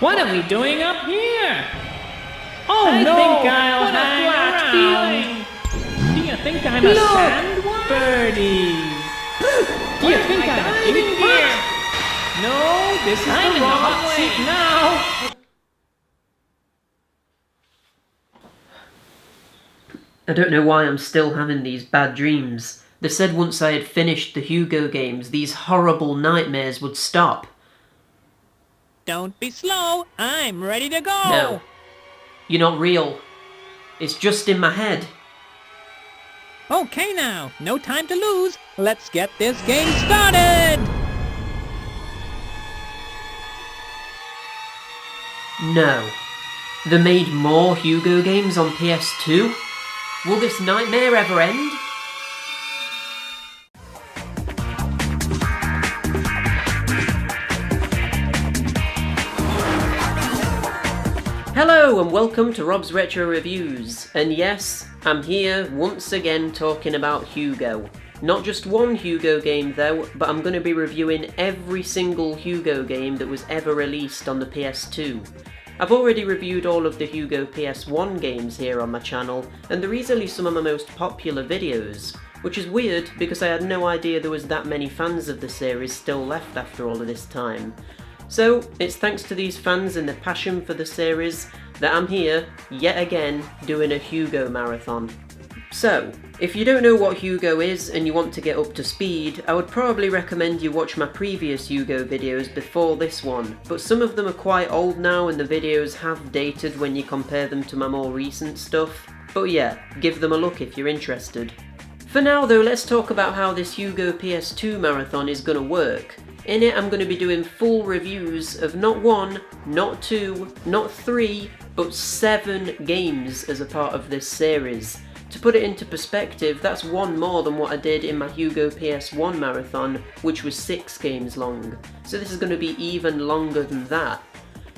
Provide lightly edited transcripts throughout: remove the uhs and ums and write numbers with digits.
What are we doing up here? Oh I no! think I'll What a hang flat around. feeling! Do you think I'm a Look! sandworm? Birdies! Do you think I'm a Bigfoot? No, this is I'm the in the wrong hot way. seat now! I don't know why I'm still having these bad dreams. They said once I had finished the Hugo games, these horrible nightmares would stop. Don't be slow, I'm ready to go! No. You're not real. It's just in my head. Okay now, no time to lose. Let's get this game started! No. They made more Hugo games on PS2? Will this nightmare ever end? Hello and welcome to Rob's Retro Reviews, and yes, I'm here once again talking about Hugo. Not just one Hugo game though, but I'm going to be reviewing every single Hugo game that was ever released on the PS2. I've already reviewed all of the Hugo PS1 games here on my channel, and they're easily some of my most popular videos, which is weird because I had no idea there was that many fans of the series still left after all of this time. So, it's thanks to these fans and their passion for the series that I'm here, yet again, doing a Hugo marathon. So, if you don't know what Hugo is and you want to get up to speed, I would probably recommend you watch my previous Hugo videos before this one, but some of them are quite old now and the videos have dated when you compare them to my more recent stuff. But yeah, give them a look if you're interested. For now though, let's talk about how this Hugo PS2 marathon is gonna work. In it, I'm going to be doing full reviews of not one, not two, not three, but 7 games as a part of this series. To put it into perspective, that's one more than what I did in my Hugo PS1 marathon, which was 6 games long. So this is going to be even longer than that.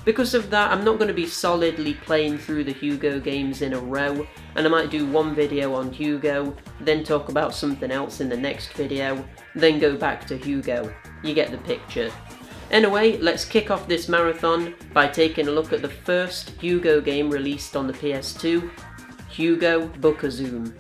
Because of that, I'm not going to be solidly playing through the Hugo games in a row, and I might do one video on Hugo, then talk about something else in the next video, then go back to Hugo. You get the picture. Anyway, let's kick off this marathon by taking a look at the first Hugo game released on the PS2, Hugo Bukkazoom.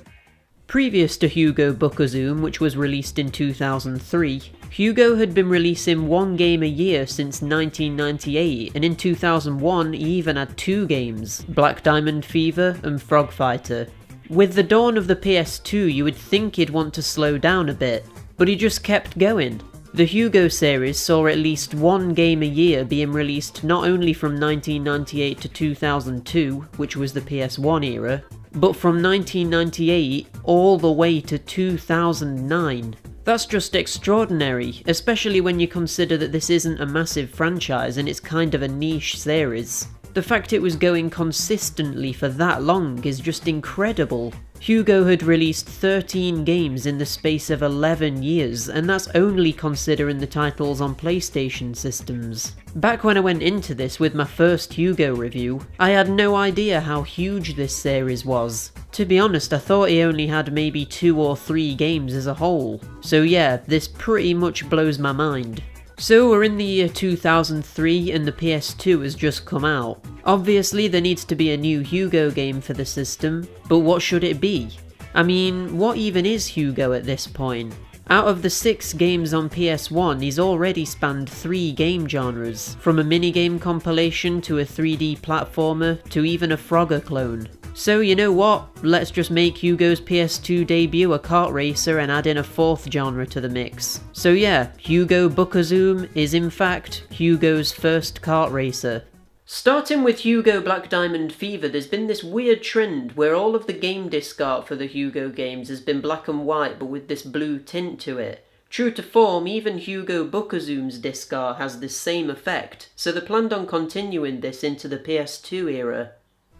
Previous to Hugo Bukkazoom, which was released in 2003, Hugo had been releasing one game a year since 1998, and in 2001 he even had 2 games, Black Diamond Fever and Frog Fighter. With the dawn of the PS2 you would think he'd want to slow down a bit, but he just kept going. The Hugo series saw at least one game a year being released not only from 1998 to 2002, which was the PS1 era, but from 1998 all the way to 2009. That's just extraordinary, especially when you consider that this isn't a massive franchise and it's kind of a niche series. The fact it was going consistently for that long is just incredible. Hugo had released 13 games in the space of 11 years, and that's only considering the titles on PlayStation systems. Back when I went into this with my first Hugo review, I had no idea how huge this series was. To be honest, I thought he only had maybe 2 or 3 games as a whole. So yeah, this pretty much blows my mind. So we're in the year 2003 and the PS2 has just come out. Obviously there needs to be a new Hugo game for the system, but what should it be? I mean, what even is Hugo at this point? Out of the 6 games on PS1, he's already spanned 3 game genres, from a minigame compilation to a 3D platformer to even a Frogger clone. So you know what, let's just make Hugo's PS2 debut a kart racer and add in a 4th genre to the mix. So yeah, Hugo Bukkazoom is in fact Hugo's first kart racer. Starting with Hugo Black Diamond Fever, there's been this weird trend where all of the game disc art for the Hugo games has been black and white but with this blue tint to it. True to form, even Hugo Bukkazoom's disc art has this same effect, so they planned on continuing this into the PS2 era.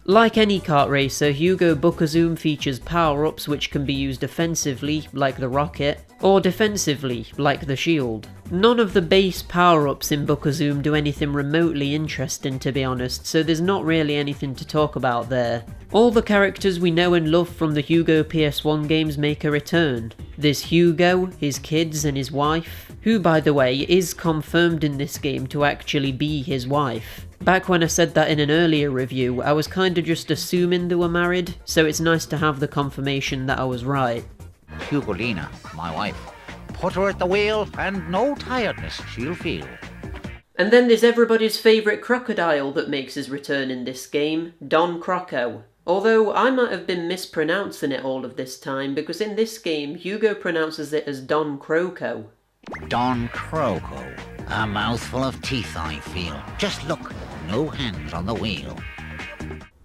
Like any kart racer, Hugo Bukkazoom features power-ups which can be used offensively, like the rocket, or defensively, like the shield. None of the base power-ups in Bukkazoom do anything remotely interesting, to be honest, so there's not really anything to talk about there. All the characters we know and love from the Hugo PS1 games make a return. There's Hugo, his kids and his wife, who by the way is confirmed in this game to actually be his wife. Back when I said that in an earlier review, I was kinda just assuming they were married, so it's nice to have the confirmation that I was right. Hugolina, my wife. Put her at the wheel and no tiredness she'll feel. And then there's everybody's favourite crocodile that makes his return in this game, Don Croco. Although I might have been mispronouncing it all of this time, because in this game, Hugo pronounces it as Don Croco. Don Croco. A mouthful of teeth, I feel. Just look, no hands on the wheel.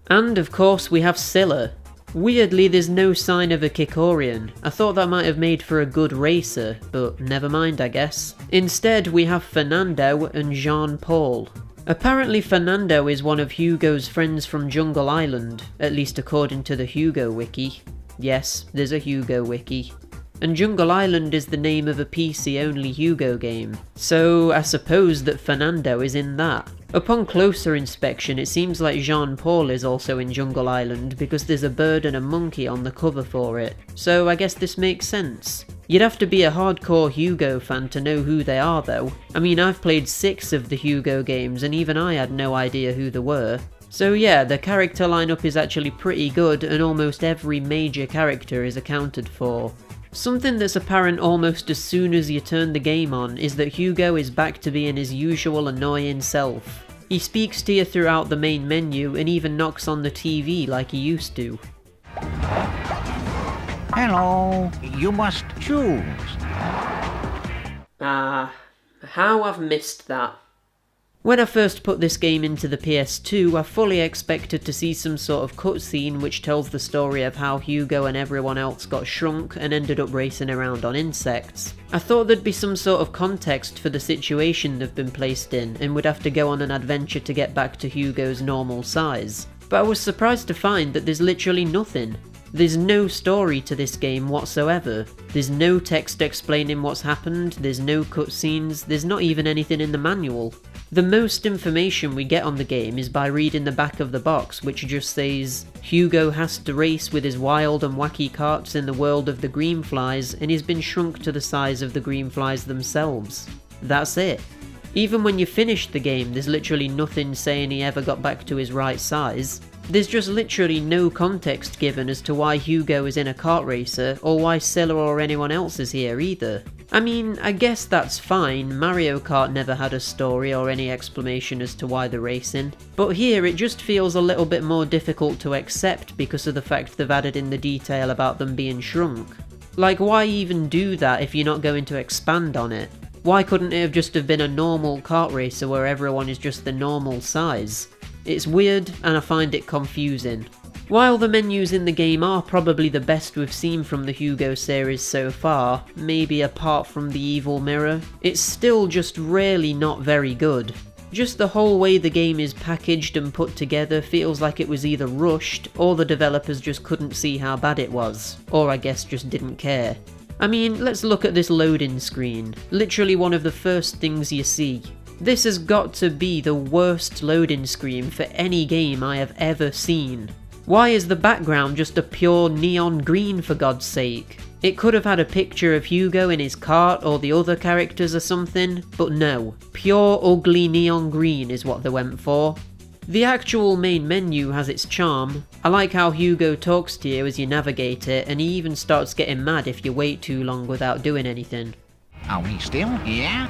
And of course we have Scylla. Weirdly, there's no sign of a Kikorian. I thought that might have made for a good racer, but never mind I guess. Instead we have Fernando and Jean-Paul. Apparently Fernando is one of Hugo's friends from Jungle Island, at least according to the Hugo wiki. Yes, there's a Hugo wiki. And Jungle Island is the name of a PC-only Hugo game, so I suppose that Fernando is in that. Upon closer inspection, it seems like Jean-Paul is also in Jungle Island because there's a bird and a monkey on the cover for it, so I guess this makes sense. You'd have to be a hardcore Hugo fan to know who they are though. I mean, I've played 6 of the Hugo games and even I had no idea who they were. So yeah, the character lineup is actually pretty good and almost every major character is accounted for. Something that's apparent almost as soon as you turn the game on is that Hugo is back to being his usual annoying self. He speaks to you throughout the main menu and even knocks on the TV like he used to. Hello, you must choose. How I've missed that. When I first put this game into the PS2, I fully expected to see some sort of cutscene which tells the story of how Hugo and everyone else got shrunk and ended up racing around on insects. I thought there'd be some sort of context for the situation they've been placed in and would have to go on an adventure to get back to Hugo's normal size. But I was surprised to find that there's literally nothing. There's no story to this game whatsoever. There's no text explaining what's happened, there's no cutscenes, there's not even anything in the manual. The most information we get on the game is by reading the back of the box, which just says, Hugo has to race with his wild and wacky carts in the world of the greenflies, and he's been shrunk to the size of the greenflies themselves. That's it. Even when you finish the game, there's literally nothing saying he ever got back to his right size. There's just literally no context given as to why Hugo is in a kart racer, or why Scylla or anyone else is here either. I mean, I guess that's fine, Mario Kart never had a story or any explanation as to why they're racing, but here it just feels a little bit more difficult to accept because of the fact they've added in the detail about them being shrunk. Like, why even do that if you're not going to expand on it? Why couldn't it have been a normal kart racer where everyone is just the normal size? It's weird and I find it confusing. While the menus in the game are probably the best we've seen from the Hugo series so far, maybe apart from the evil mirror, it's still just really not very good. Just the whole way the game is packaged and put together feels like it was either rushed, or the developers just couldn't see how bad it was, or I guess just didn't care. I mean, let's look at this loading screen, literally one of the first things you see. This has got to be the worst loading screen for any game I have ever seen. Why is the background just a pure neon green for God's sake? It could have had a picture of Hugo in his cart or the other characters or something, but no. Pure ugly neon green is what they went for. The actual main menu has its charm. I like how Hugo talks to you as you navigate it, and he even starts getting mad if you wait too long without doing anything. Are we still here?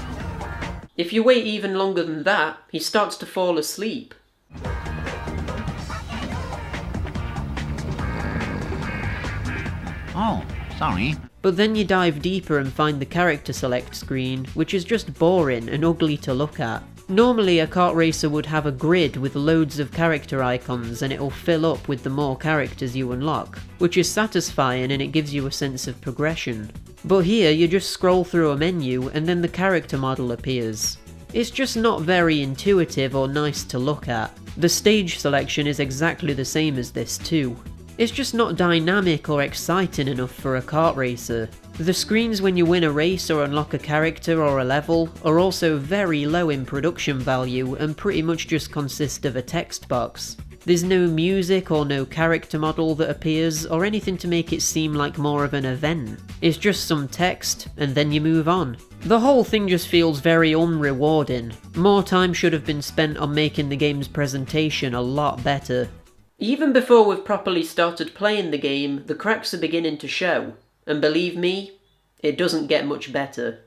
If you wait even longer than that, he starts to fall asleep. Oh, sorry. But then you dive deeper and find the character select screen, which is just boring and ugly to look at. Normally a kart racer would have a grid with loads of character icons and it'll fill up with the more characters you unlock, which is satisfying and it gives you a sense of progression. But here you just scroll through a menu and then the character model appears. It's just not very intuitive or nice to look at. The stage selection is exactly the same as this too. It's just not dynamic or exciting enough for a kart racer. The screens when you win a race or unlock a character or a level are also very low in production value and pretty much just consist of a text box. There's no music or no character model that appears or anything to make it seem like more of an event. It's just some text and then you move on. The whole thing just feels very unrewarding. More time should have been spent on making the game's presentation a lot better. Even before we've properly started playing the game, the cracks are beginning to show. And believe me, it doesn't get much better.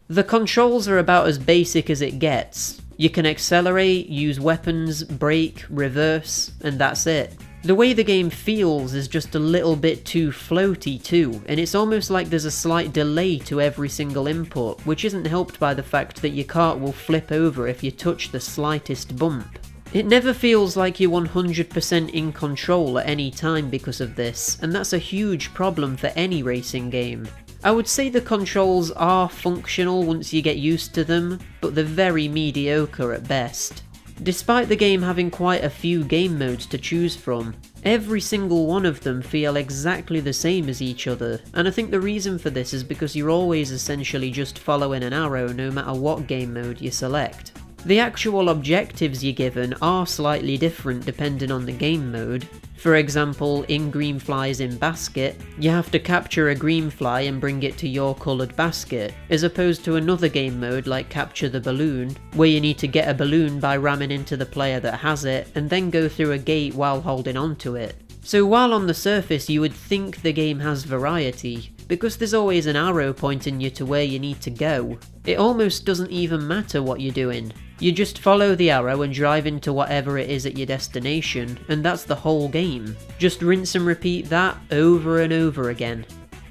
The controls are about as basic as it gets. You can accelerate, use weapons, brake, reverse, and that's it. The way the game feels is just a little bit too floaty too, and it's almost like there's a slight delay to every single input, which isn't helped by the fact that your cart will flip over if you touch the slightest bump. It never feels like you're 100% in control at any time because of this, and that's a huge problem for any racing game. I would say the controls are functional once you get used to them, but they're very mediocre at best. Despite the game having quite a few game modes to choose from, every single one of them feel exactly the same as each other, and I think the reason for this is because you're always essentially just following an arrow no matter what game mode you select. The actual objectives you're given are slightly different depending on the game mode. For example, in Green Flies in Basket, you have to capture a green fly and bring it to your coloured basket, as opposed to another game mode like Capture the Balloon, where you need to get a balloon by ramming into the player that has it, and then go through a gate while holding onto it. So while on the surface you would think the game has variety, because there's always an arrow pointing you to where you need to go, it almost doesn't even matter what you're doing. You just follow the arrow and drive into whatever it is at your destination, and that's the whole game. Just rinse and repeat that over and over again.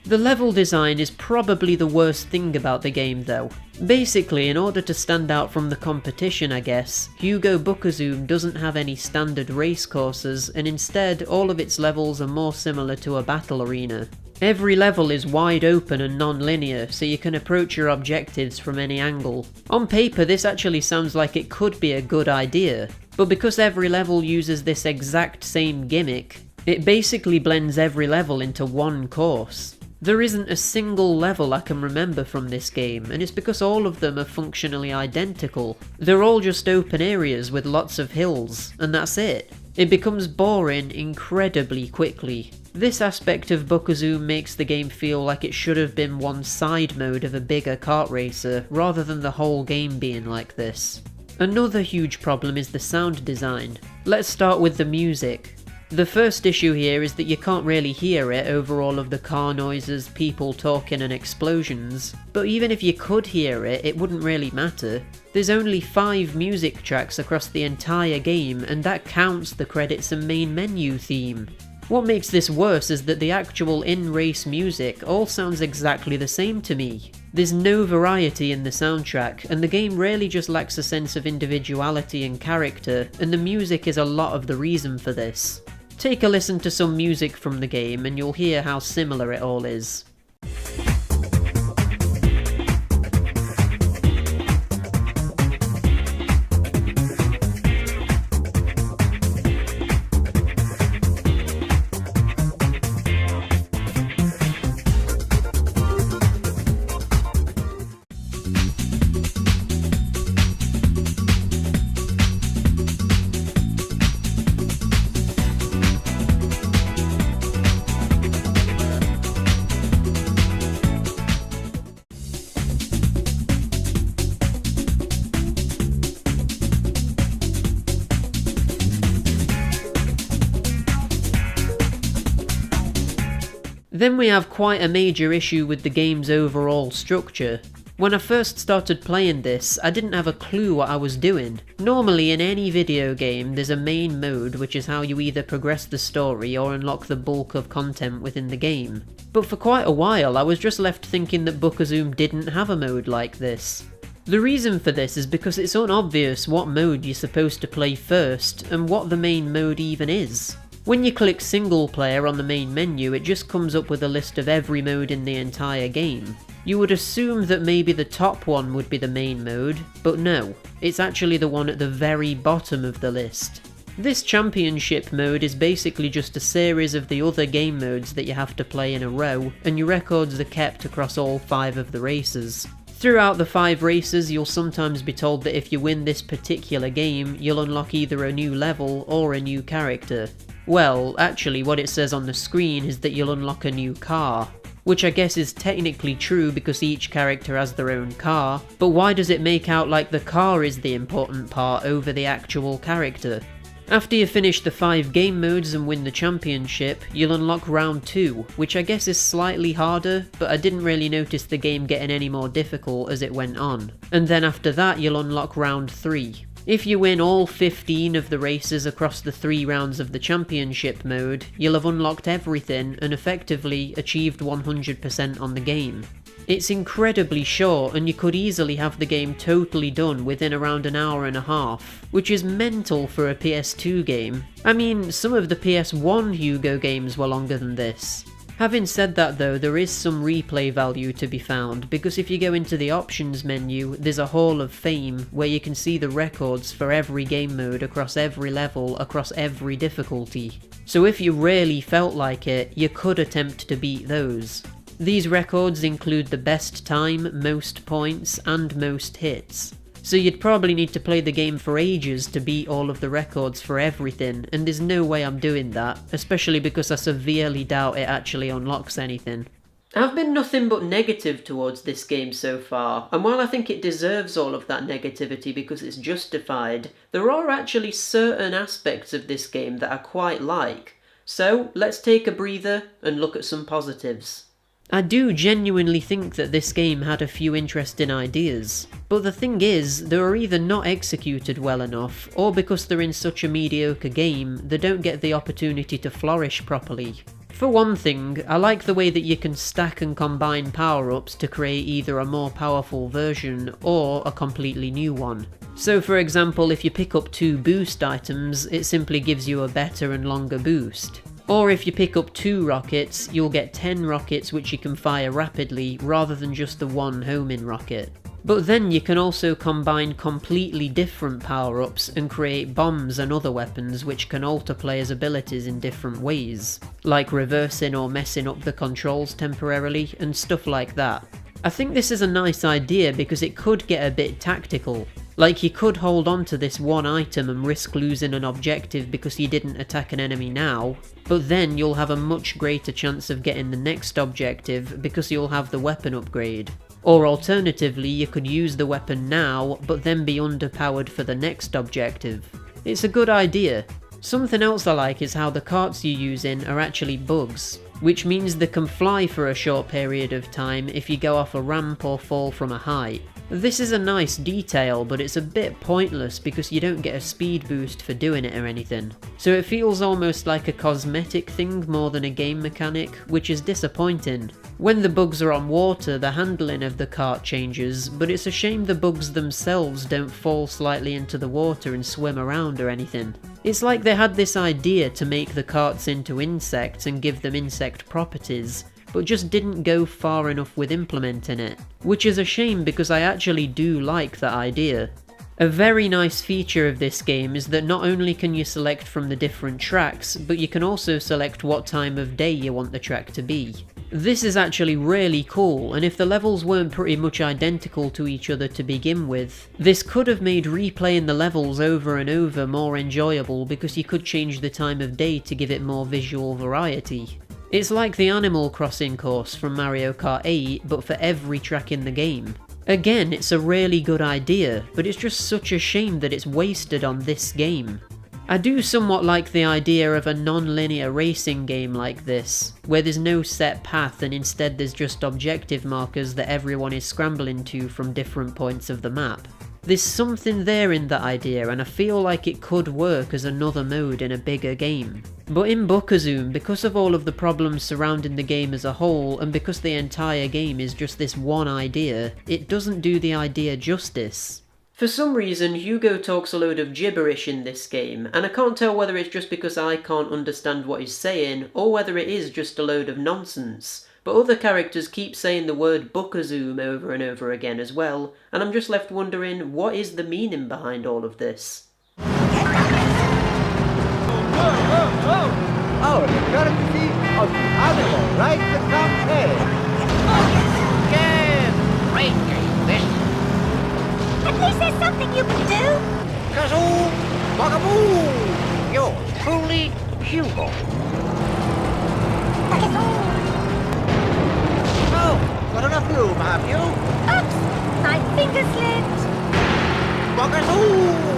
The level design is probably the worst thing about the game though. Basically, in order to stand out from the competition I guess, Hugo Bukkazoom doesn't have any standard race courses, and instead all of its levels are more similar to a battle arena. Every level is wide open and non-linear, so you can approach your objectives from any angle. On paper this actually sounds like it could be a good idea, but because every level uses this exact same gimmick, it basically blends every level into one course. There isn't a single level I can remember from this game, and it's because all of them are functionally identical. They're all just open areas with lots of hills, and that's it. It becomes boring incredibly quickly. This aspect of Bukkazoom makes the game feel like it should have been one side mode of a bigger kart racer, rather than the whole game being like this. Another huge problem is the sound design. Let's start with the music. The first issue here is that you can't really hear it over all of the car noises, people talking and explosions, but even if you could hear it, it wouldn't really matter. There's only 5 music tracks across the entire game, and that counts the credits and main menu theme. What makes this worse is that the actual in-race music all sounds exactly the same to me. There's no variety in the soundtrack, and the game really just lacks a sense of individuality and character, and the music is a lot of the reason for this. Take a listen to some music from the game and you'll hear how similar it all is. Then we have quite a major issue with the game's overall structure. When I first started playing this, I didn't have a clue what I was doing. Normally in any video game there's a main mode, which is how you either progress the story or unlock the bulk of content within the game. But for quite a while I was just left thinking that Bukkazoom didn't have a mode like this. The reason for this is because it's unobvious what mode you're supposed to play first, and what the main mode even is. When you click single player on the main menu, it just comes up with a list of every mode in the entire game. You would assume that maybe the top one would be the main mode, but no, it's actually the one at the very bottom of the list. This championship mode is basically just a series of the other game modes that you have to play in a row, and your records are kept across all 5 of the races. Throughout the 5 races, you'll sometimes be told that if you win this particular game, you'll unlock either a new level or a new character. Well, actually what it says on the screen is that you'll unlock a new car. which I guess is technically true because each character has their own car, but why does it make out like the car is the important part over the actual character? After you finish the 5 game modes and win the championship, you'll unlock round 2, which I guess is slightly harder, but I didn't really notice the game getting any more difficult as it went on. And then after that you'll unlock round 3. If you win all 15 of the races across the 3 rounds of the championship mode, you'll have unlocked everything and effectively achieved 100% on the game. It's incredibly short and you could easily have the game totally done within around an hour and a half, which is mental for a PS2 game. I mean, some of the PS1 Hugo games were longer than this. Having said that though, there is some replay value to be found, because if you go into the options menu, there's a Hall of Fame where you can see the records for every game mode across every level, across every difficulty. So if you really felt like it, you could attempt to beat those. These records include the best time, most points, and most hits. So you'd probably need to play the game for ages to beat all of the records for everything, and there's no way I'm doing that, especially because I severely doubt it actually unlocks anything. I've been nothing but negative towards this game so far, and while I think it deserves all of that negativity because it's justified, there are actually certain aspects of this game that I quite like. So let's take a breather and look at some positives. I do genuinely think that this game had a few interesting ideas, but the thing is, they were either not executed well enough, or because they're in such a mediocre game, they don't get the opportunity to flourish properly. For one thing, I like the way that you can stack and combine power-ups to create either a more powerful version or a completely new one. So for example, if you pick up 2 boost items, it simply gives you a better and longer boost. Or if you pick up 2 rockets, you'll get 10 rockets which you can fire rapidly rather than just the 1 homing rocket. But then you can also combine completely different power-ups and create bombs and other weapons which can alter players' abilities in different ways, like reversing or messing up the controls temporarily and stuff like that. I think this is a nice idea because it could get a bit tactical. Like, you could hold on to this one item and risk losing an objective because you didn't attack an enemy now, but then you'll have a much greater chance of getting the next objective because you'll have the weapon upgrade. Or alternatively, you could use the weapon now, but then be underpowered for the next objective. It's a good idea. Something else I like is how the carts you're using are actually bugs, which means they can fly for a short period of time if you go off a ramp or fall from a height. This is a nice detail, but it's a bit pointless because you don't get a speed boost for doing it or anything. So it feels almost like a cosmetic thing more than a game mechanic, which is disappointing. When the bugs are on water, the handling of the cart changes, but it's a shame the bugs themselves don't fall slightly into the water and swim around or anything. It's like they had this idea to make the carts into insects and give them insect properties, but just didn't go far enough with implementing it, which is a shame because I actually do like that idea. A very nice feature of this game is that not only can you select from the different tracks, but you can also select what time of day you want the track to be. This is actually really cool, and if the levels weren't pretty much identical to each other to begin with, this could have made replaying the levels over and over more enjoyable because you could change the time of day to give it more visual variety. It's like the Animal Crossing course from Mario Kart 8, but for every track in the game. Again, it's a really good idea, but it's just such a shame that it's wasted on this game. I do somewhat like the idea of a non-linear racing game like this, where there's no set path and instead there's just objective markers that everyone is scrambling to from different points of the map. There's something there in that idea, and I feel like it could work as another mode in a bigger game. But in Bukkazoom, because of all of the problems surrounding the game as a whole, and because the entire game is just this one idea, it doesn't do the idea justice. For some reason, Hugo talks a load of gibberish in this game, and I can't tell whether it's just because I can't understand what he's saying, or whether it is just a load of nonsense. But other characters keep saying the word Bukkazoom over and over again as well, and I'm just left wondering, what is the meaning behind all of this? Oh, the courtesy of the animal right to come here. Yeah, great game, this. At least there's something you can do. Bukkazoom, Bukkaboom. Yours truly, Hugo. Bukkazoom. got enough room, have you? Oops! My finger slipped. Bukkazoom!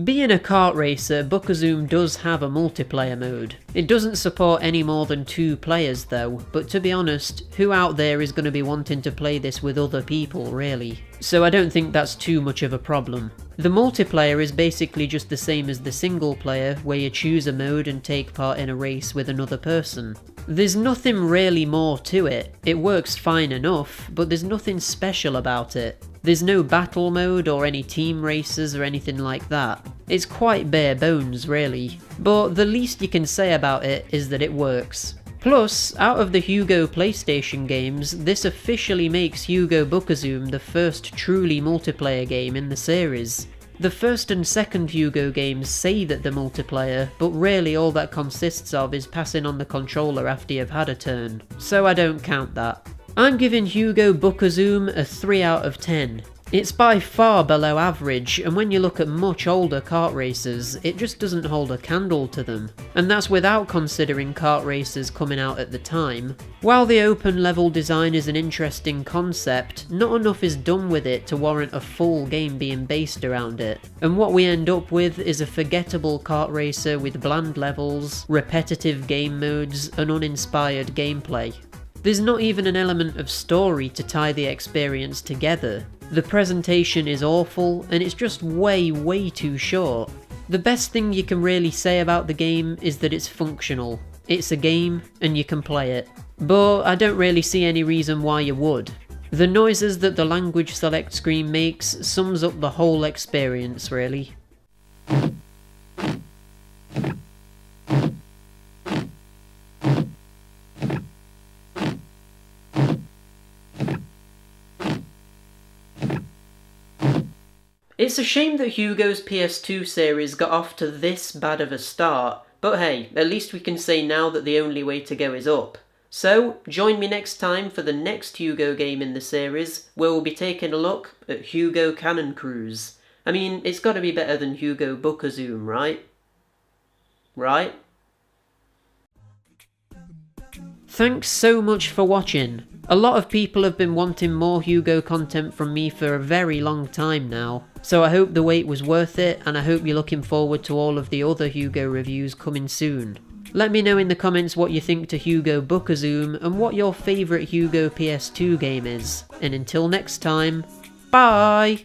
Being a kart racer, Bukkazoom does have a multiplayer mode. It doesn't support any more than 2 players though, but to be honest, who out there is going to be wanting to play this with other people really? So I don't think that's too much of a problem. The multiplayer is basically just the same as the single player, where you choose a mode and take part in a race with another person. There's nothing really more to it. It works fine enough, but there's nothing special about it. There's no battle mode or any team races or anything like that. It's quite bare bones really, but the least you can say about it is that it works. Plus, out of the Hugo PlayStation games, this officially makes Hugo Bukkazoom the first truly multiplayer game in the series. The first and second Hugo games say that they're multiplayer, but really all that consists of is passing on the controller after you've had a turn, so I don't count that. I'm giving Hugo Bukkazoom a 3 out of 10. It's by far below average, and when you look at much older kart racers, it just doesn't hold a candle to them. And that's without considering kart racers coming out at the time. While the open level design is an interesting concept, not enough is done with it to warrant a full game being based around it. And what we end up with is a forgettable kart racer with bland levels, repetitive game modes, and uninspired gameplay. There's not even an element of story to tie the experience together. The presentation is awful, and it's just way too short. The best thing you can really say about the game is that it's functional. It's a game, and you can play it. But I don't really see any reason why you would. The noises that the language select screen makes sums up the whole experience, really. It's a shame that Hugo's PS2 series got off to this bad of a start, but hey, at least we can say now that the only way to go is up. So, join me next time for the next Hugo game in the series, where we'll be taking a look at Hugo Cannon Cruise. I mean, it's gotta be better than Hugo Bukkazoom, right? Right? Thanks so much for watching. A lot of people have been wanting more Hugo content from me for a very long time now, so I hope the wait was worth it, and I hope you're looking forward to all of the other Hugo reviews coming soon. Let me know in the comments what you think to Hugo Bukkazoom and what your favourite Hugo PS2 game is, and until next time, bye!